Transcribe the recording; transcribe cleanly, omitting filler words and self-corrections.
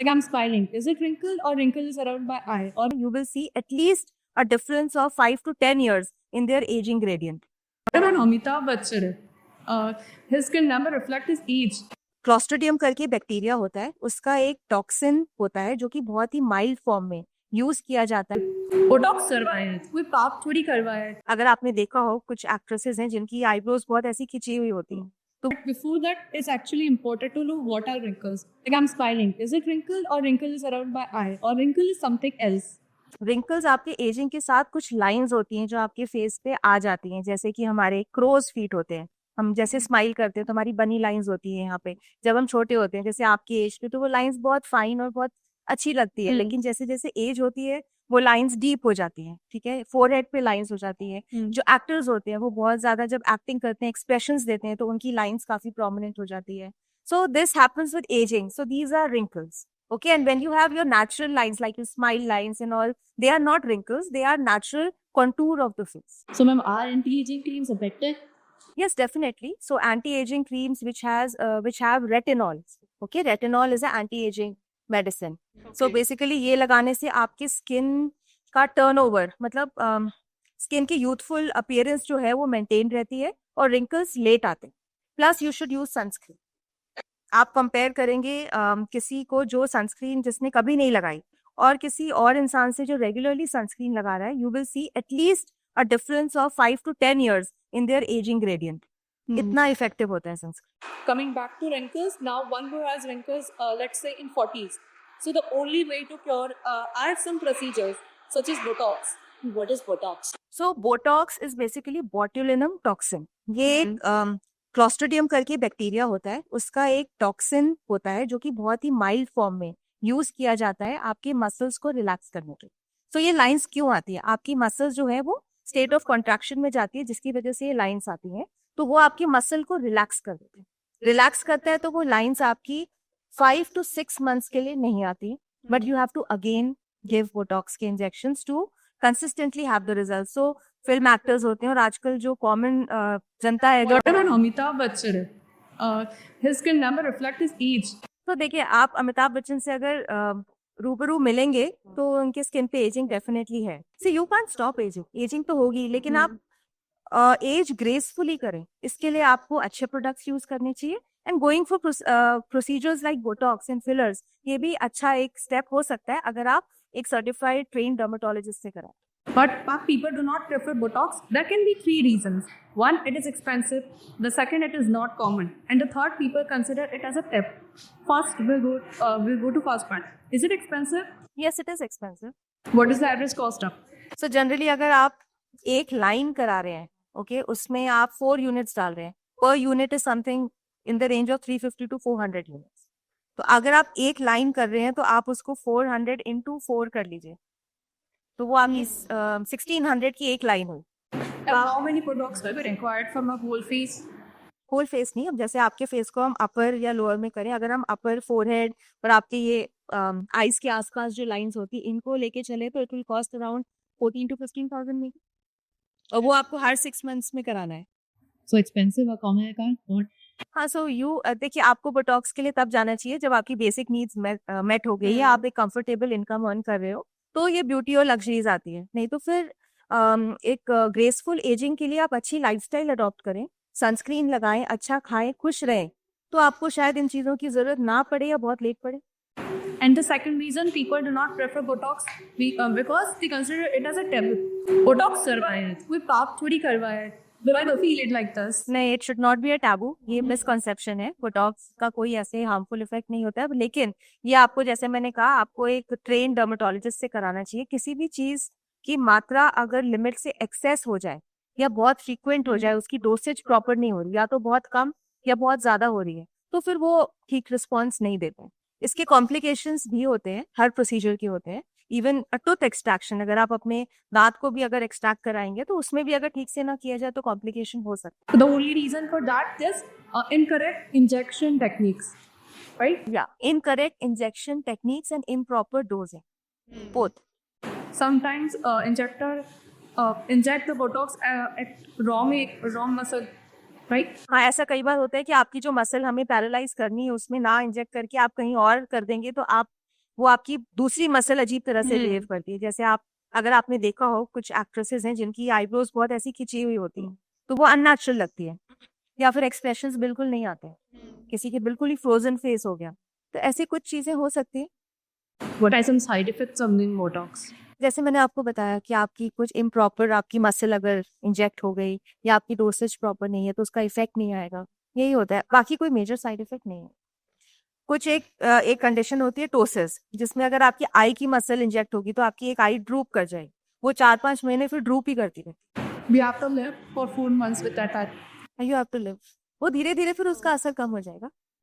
Like I'm smiling. Is it wrinkle or wrinkle is around my eye? Or You will see at least a difference of 5 to 10 years in their aging gradient. when Amitabh Bachchan, his skin never reflect his age. Clostridium करके bacteria होता है, उसका एक toxin होता है जो कि बहुत ही माइल्ड फॉर्म में यूज किया जाता है। बोटॉक्स करवाया है, कोई पाप थोड़ी करवाया है। अगर आपने देखा हो कुछ एक्ट्रेसेस हैं जिनकी आईब्रोज बहुत ऐसी खिंची हुई होती हैं, तो Before that, it's actually important to know what are wrinkles. Like I'm smiling. Is it wrinkle or wrinkle is around my eye? Or wrinkle is something else? Wrinkles आपके एजिंग के साथ कुछ लाइंस होती हैं जो आपके फेस पे आ जाती हैं, जैसे कि हमारे क्रोज फीट होते हैं। हम जैसे स्माइल करते हैं तो हमारी बनी लाइंस होती है यहाँ पे। जब हम छोटे होते हैं जैसे आपकी एज पे, तो वो लाइंस बहुत फाइन और बहुत अच्छी लगती है, लेकिन जैसे जैसे एज होती है वो लाइंस डीप हो जाती हैं, ठीक है, फोरहेड पे लाइंस हो जाती है। जो एक्टर्स होते हैं वो बहुत ज्यादा जब एक्टिंग करते हैं, एक्सप्रेशंस देते हैं, तो उनकी लाइंस काफी प्रोमिनेंट हो जाती है। So this happens with ageing, so these are wrinkles. Okay, and when you have your natural lines, like your smile lines and all, they are not wrinkles, they are natural contour of the face. So, ma'am, are anti-aging creams effective? Yes, definitely. So anti-aging creams which have retinol. Okay, retinol is an anti-aging medicine. So basically ये लगाने से आपकी skin का turnover, मतलब skin की youthful appearance जो है वो मेंटेन रहती है और रिंकल्स लेट आते हैं। Plus you should use sunscreen. आप कंपेयर करेंगे किसी को जो सनस्क्रीन जिसने कभी नहीं लगाई और किसी और इंसान से जो रेगुलरली सनस्क्रीन लगा रहा है, you will see at least a difference of 5 to 10 years in their aging gradient. इतना इफेक्टिव होता है sunscreen. Coming back to wrinkles, now one who has wrinkles, let's say in 40s. So the only way to cure, I have some procedures such as Botox. What is Botox? So Botox is basically botulinum toxin. ये clostridium करके bacteria होता है, उसका एक toxin होता है जो कि बहुत ही माइल्ड फॉर्म में यूज किया जाता है आपके मसल्स को रिलैक्स करने के लिए। सो ये लाइंस क्यों आती है? आपकी मसल्स जो है वो स्टेट ऑफ कॉन्ट्रैक्शन में जाती है, जिसकी वजह से ये लाइंस आती हैं। तो वो आपके मसल को रिलैक्स कर देते हैं। रिलैक्स करता है तो वो लाइंस आपकी 5 to 6 months के लिए नहीं आती, but you have to again give Botox के injections to consistently have the result. So film actors होते हैं और आजकल जो कॉमन जनता है जो Amitabh Bachchan, his skin never reflect his age. तो देखिए, आप अमिताभ बच्चन से अगर रूबरू मिलेंगे तो उनके स्किन पे एजिंग डेफिनेटली है। See you can't stop ageing, ageing तो होगी, लेकिन आप एज ग्रेसफुली करें, इसके लिए आपको अच्छे प्रोडक्ट्स यूज करने चाहिए। And going for procedures like Botox and fillers, ये भी अच्छा एक स्टेप हो सकता है अगर आप एक सर्टिफाइड ट्रेन डर्मेटोलॉजिस्ट से कराएं। But people do not prefer Botox. There can be 3 reasons. One, it is expensive. The second, it is not common. And the third, people consider it as a tip. First, we'll go to first one. Is it expensive? Yes, it is expensive. What is the average cost of? So generally अगर आप एक line करा रहे हैं, okay, उसमें आप 4 units डाल रहे हैं, per unit is something in the range of 350 to 400 units. तो अगर आप एक लाइन कर रहे हैं तो आप उसको 400 into 4 कर लीजिए, तो वो आपकी 1600 की एक लाइन हुई। How many products will be required for my whole face? Whole face नहीं, अब जैसे आपके फेस को हम अपर या लोअर में करें, अगर हम अपर फोरहेड और आपके ये आईज के आसपास जो लाइंस होती है इनको लेके चले तो it will cost around 14 to 15,000 में, और वो आपको हर 6 months में कराना है। So expensive, कम है का? हाँ, सो यू देखिए, आपको बोटॉक्स के लिए तब जाना चाहिए जब आपकी बेसिक नीड्स मेट हो गई है, आप एक कंफर्टेबल इनकम अर्न कर रहे हो, तो ये ब्यूटी और लग्जरीज आती है। नहीं तो फिर एक ग्रेसफुल एजिंग के लिए आप अच्छी लाइफस्टाइल अडॉप्ट करें, सनस्क्रीन लगाएं, अच्छा खाएं, खुश रहें, तो आपको शायद इन चीजों की जरूरत ना पड़े या बहुत लेट पड़े। And the second reason people do not prefer Botox because they consider it as a taboo. Botox करवाया है, कोई पाप थोड़ी करवाया है। Do I feel it like this? नहीं, it should not be a taboo, ये मिसकंसेप्शन है। बोटॉक्स का कोई ऐसे हार्मफुल इफेक्ट नहीं होता है, लेकिन ये आपको, जैसे मैंने कहा, आपको एक ट्रेन डर्मेटोलॉजिस्ट से कराना चाहिए। किसी भी चीज की मात्रा अगर लिमिट से एक्सेस हो जाए या बहुत फ्रीक्वेंट हो जाए, उसकी डोसेज प्रॉपर नहीं हो रही, या तो बहुत कम या बहुत ज्यादा हो रही है, तो फिर वो ठीक रिस्पॉन्स नहीं देते। इसके कॉम्प्लिकेशंस भी होते हैं, हर प्रोसीजर के होते हैं। इवन टूथ एक्सट्रैक्शन, अगर आप अपने दांत को भी अगर एक्सट्रैक्ट कराएंगे तो उसमें भी अगर ठीक से ना किया जाए तो कॉम्प्लिकेशन हो सकता The only reason for that is incorrect injection techniques, right? है। या incorrect injection techniques and improper dosing, both. Sometimes injector inject the Botox at wrong muscle, right? हाँ, ऐसा कई बार होता है कि आपकी जो मसल हमें पैरालाइज करनी है उसमें ना इंजेक्ट करके आप कहीं और कर देंगे, तो आप वो आपकी दूसरी मसल अजीब तरह से बिहेव करती है। जैसे आप, अगर आपने देखा हो कुछ एक्ट्रेसेस हैं जिनकी आईब्रोज बहुत ऐसी खिंची हुई होती हैं, तो वो अननेचुरल लगती है, या फिर एक्सप्रेशंस बिल्कुल नहीं आते हैं, किसी के बिल्कुल ही फ्रोजन फेस हो गया, तो ऐसी कुछ चीजें हो सकती हैं। What are some side effects of doing Botox? जैसे मैंने आपको बताया कि आपकी कुछ इम्प्रॉपर आपकी मसल अगर इंजेक्ट हो गई या आपकी डोसेज प्रॉपर नहीं है तो उसका इफेक्ट नहीं आएगा, यही होता है, बाकी कोई मेजर साइड इफेक्ट नहीं है। कुछ एक कंडीशन होती है टोसिस, जिसमें अगर आपकी आई की मसल इंजेक्ट होगी तो आपकी एक आई ड्रूप कर जाएगी, वो 4-5 महीने फिर ड्रूप ही करती रहती We have to live for 4 months with that. है। यू हैव टू लिव, वो धीरे धीरे फिर उसका असर कम हो जाएगा।